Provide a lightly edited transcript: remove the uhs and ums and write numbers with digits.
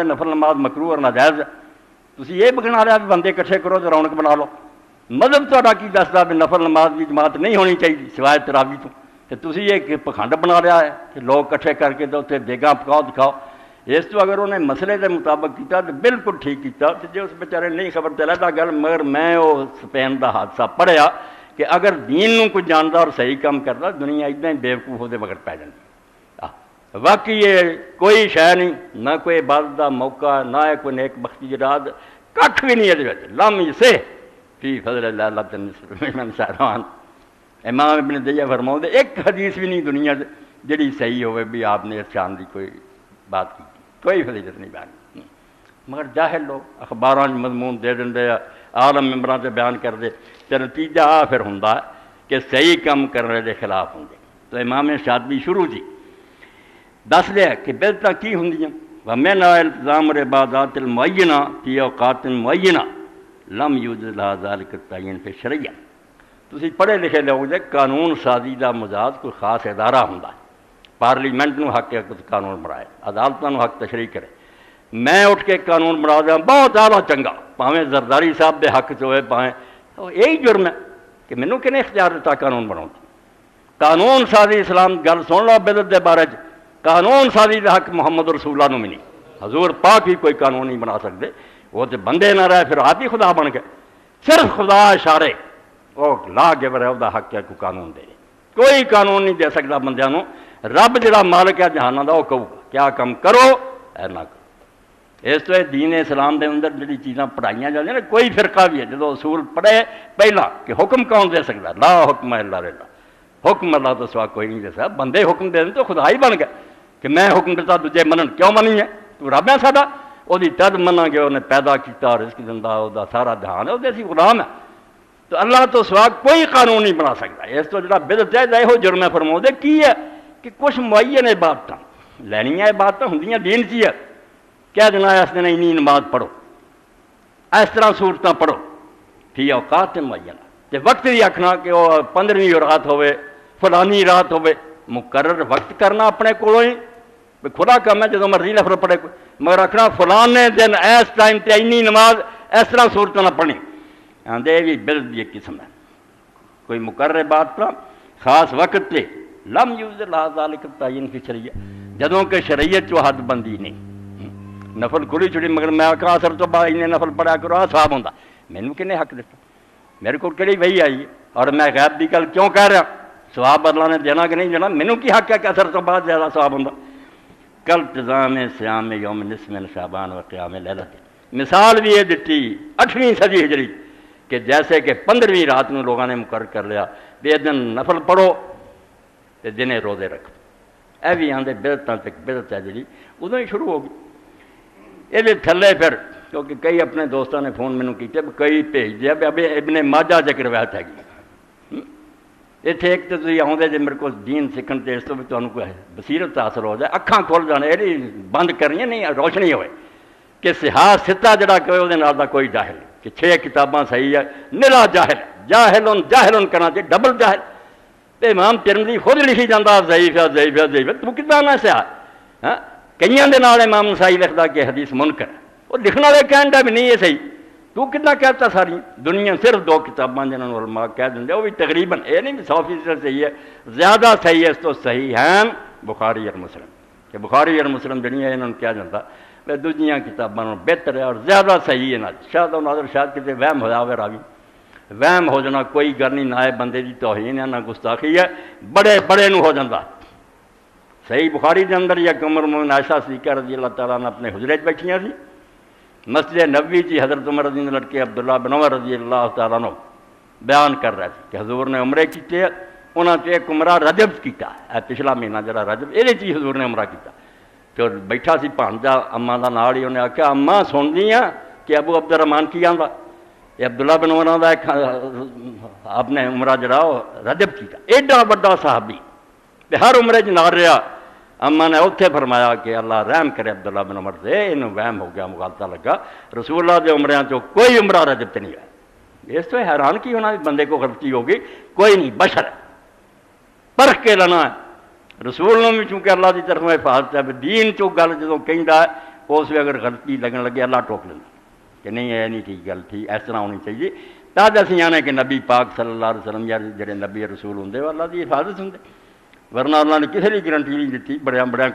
نفل نماز مکروہ اور ناجائز ہے، تسی یہ بنا لیا بھی بندے کٹھے کرو تو رونق بنا لو۔ مذہب تہاڈا کی دسدا بھی نفل نماز کی جماعت نہیں ہونی چاہیے سوائے تراوی تو تسی یہ پکھنڈ بنا لیا ہے کہ لوگ کٹھے کر کے تو اتنے دیگاں پکاؤ دکھاؤ۔ اس تو اگر انہیں مسئلے کے مطابق کیتا تو بالکل ٹھیک کیتا، تو جی اس بیچارے نہیں خبر تو علیحدہ گل، مگر میں وہ سپین کا حادثہ پڑھیا کہ اگر دین نو کوئی جانتا اور صحیح کام کرتا دنیا اتنا ہی بیوقوف ہوتے مگر پی جاتی۔ واقعی یہ کوئی شے نہیں، نہ کوئی عبادت کا موقع، نہ کوئی نیک بختی رات، کھ بھی نہیں یہ لم سے فی فضل اللہ من شہران۔ امام ابن دیہ فرماؤں ایک حدیث بھی نہیں دنیا جڑی صحیح ہوئے بھی آپ نے شان کی کوئی بات کی، کوئی فضیلت نہیں بیان، مگر جاہل لوگ اخباراں مضمون دے دیں، عالم ممبراں سے بیان کر دے، تو نتیجہ آ پھر ہوں کہ صحیح کام کرنے کے خلاف ہوں۔ تو امام شاطبی شروع جی دس لیا کہ بدعتاں کی ہوندیاں، ومن التزام العبادات المعینہ فی اوقات معینہ لم یوجد لہا ذلک التعین فی الشریعہ۔ تسی پڑھے لکھے لوگ جے قانون سازی دا مجاز کوئی خاص ادارہ ہوندا ہے، پارلیمنٹ نو حق ہے کچھ قانون بنائے، عدالتوں نو حق تشریح کرے، میں اٹھ کے قانون بنا دیا بہت اعلیٰ چنگا، پاویں زرداری صاحب دے حق چ ہوئے پاویں، یہی جرم ہے کہ مینوں کنے اختیار دیتا قانون بناؤ۔ قانون سازی اسلام گل سن لو بدعت دے بارے قانون سازی دے حق محمد رسول اللہ نو بھی نہیں، حضور پاک ہی کوئی قانون نہیں بنا سکتے، وہ تو بندے نہ رہے پھر آپ ہی خدا بن گئے، صرف خدا شارع وہ لا کے ہے وہ حق ہے کوئی قانون دے، کوئی قانون نہیں دے سکتا بندیاں نو، رب جڑا مالک ہے جہاناں دا وہ کہو گا کیا کام کرو اے نہ کرو۔ اس تو دین اسلام دے اندر جڑی چیزاں پڑھائیاں جاندیاں نا، کوئی فرقہ بھی ہے جدو اصول پڑھے پہلا کہ حکم کون دے سکتا، لا حکم الا للہ، حکم اللہ تو سوا کوئی نہیں دے سکتا، بندے حکم دے دیں تو خدا ہی بن گئے کہ میں حکم دیتا دوجے منن، کیوں منی ہے تو رب ہے ساڈا، وہ تد منا گے انہیں پیدا کیتا رزق دندا وہ سارا دھیان ہے وہ اسی غلام ہے، تو اللہ تو سوا کوئی قانون نہیں بنا سکتا۔ اس تو جڑا بدعت ہے یہ جرم فرماؤ دے کی ہے کہ کچھ معین عبادتاں لینیاں عبادتاں ہوندیاں دین کی ہے، کہہ دینا اس دن اینی نماز پڑھو، اس طرح صورتاں پڑھو فی اوقات معینہ، تے وقت بھی آکھنا کہ وہ 15ویں رات ہوئے فلانی رات ہوئے، مقرر وقت کرنا اپنے کولوں ہی کھلا کام ہے جدو مرضی نفل پڑھے، مگر آکھنا فلانے دن اس ٹائم تے اینی نماز اس طرح صورتوں نہ پڑھنی، آندے بھی بدعت دی ایک قسم ہے، کوئی مقرر بات پر خاص وقت تے لم یوجد لہا ذالک التعین فی شریعہ، جدوں کہ شریعت چو حد بندی نہیں، نفل کھلی چھڑی مگر میں آکھا اثر تو بعد انہیں نفل پڑھا کرو آ صاحب ہوندا، مینوں کنے حق دیتا، میرے کو کہڑی وہی آئی ہے اور میں غیب دی گل کیوں کہہ رہا، ثواب اللہ نے دینا کہ نہیں دینا، مینوں کی حق ہے کہ اثر تو بعد زیادہ ثواب ہوندا۔ کل التزام صیام یوم نصف من شعبان و قیام لیلۃ، مثال بھی یہ دتی 8ویں صدی ہجری کہ جیسے کہ 15ویں رات نو لوگوں نے مقرر کر لیا بے دن نفل پڑھو تے دنے روزے رکھو، اے بھی آندے بدعتاں تک بدعت ہے جڑی ادوں ہی شروع ہو گئی۔ یہ تھلے پھر کیونکہ کئی اپنے دوستوں نے فون مینوں کیتے، کئی بھیج دیا بھی ابن ماجہ چ روایت ہے اتنے ایک تو تھی آؤں جی میرے کو دین سیکھن تے اس تو بھی تمہیں کوئی بصیرت حاصل ہو جائے، اکھاں کھل جانے یہ بند کرنی نہیں روشنی ہوئے کہ صحاح ستا جڑا کہ وہ دا کوئی جاہل کہ 6 کتاباں صحیح ہے نلا جاہل کرنا چاہیے ڈبل جاہل، تے امام ترمذی خود لکھی جاتا ضعیف ہے ضعیف ہے ضعیف ہے، تو کتنا نہ سیا ہاں کئیاں دے نال امام نسائی لکھدا کہ حدیث منکر ہے، وہ لکھن والے کہن دا بھی نہیں ہے صحیح، تو کتنا کہتا ساری دنیا صرف 2 کتاباں جنہوں علماء کہہ دیں وہ بھی تقریباً یہ نہیں 100% صحیح ہے، زیادہ صحیح ہے اس تو صحیح ہیں بخاری اور مسلم، کہ بخاری اور مسلم جنہیں ہے انہوں نے کیا جاتا کہ دوجیاں کتاباں بہتر ہے اور زیادہ صحیح ہے نا، شاید و نادر شاید کسی وہم ہوا ہوئے راوی، وہم ہو جانا کوئی گل نہیں، نہ بندے دی توہین ہے نہ گستاخی ہے، بڑے نو ہو جاتا۔ صحیح بخاری کے اندر یا عمر مومن عائشہ صدیقہ رضی اللہ تعالیٰ نے اپنے حجرے چ بیٹھیاں سی، مسجد نبوی جی حضرت عمر رضی اللہ لڑکے عبداللہ بن عمر رضی اللہ تعالیٰ عنہ بیان کر رہے تھے کہ حضور نے عمرے کیتے، انہوں نے ایک عمرہ رجب کیتا ہے، پچھلا مہینہ جڑا رجب یہ چیز حضور نے عمرہ کیتا، تو بیٹھا سی بھانجا اما دا نال ہی، انہیں آخیا اما سننی ہاں کہ ابو عبد الرحمان کی آندا، یہ عبداللہ بن عمر دا ایک آپ نے عمرہ جڑا وہ رجب کیتا، ایڈا بڑا صحابی تے ہر عمرے چ نال رہا، اما نے اتنے فرمایا کہ اللہ رحم کرے عبداللہ بن عمر سے، انہوں وہم ہو گیا مغالطہ لگا، رسول اللہ دے عمریاں چو کوئی عمرہ رجب تے نہیں ہے، اس تو حیران کی ہونا بندے کو غلطی ہوگی، کوئی نہیں بشر ہے، پرکھ کے لینا ہے، رسول نے بھی چونکہ اللہ کی طرف حفاظت ہے، دین چو گل جدوں کہندا ہے اس وقت اگر غلطی لگن لگے اللہ ٹوک لینا کہ نہیں یہ نہیں ٹھیک گل ٹھیک اس طرح ہونی چاہیے. تد اسی آنے کہ نبی پاک صلی اللہ علیہ وسلم یا جڑے نبی رسول ہوں وہ اللہ کی حفاظت ہوں, ورنہ اللہ نے کسی بھی گرنٹی نہیں دیتی. بڑے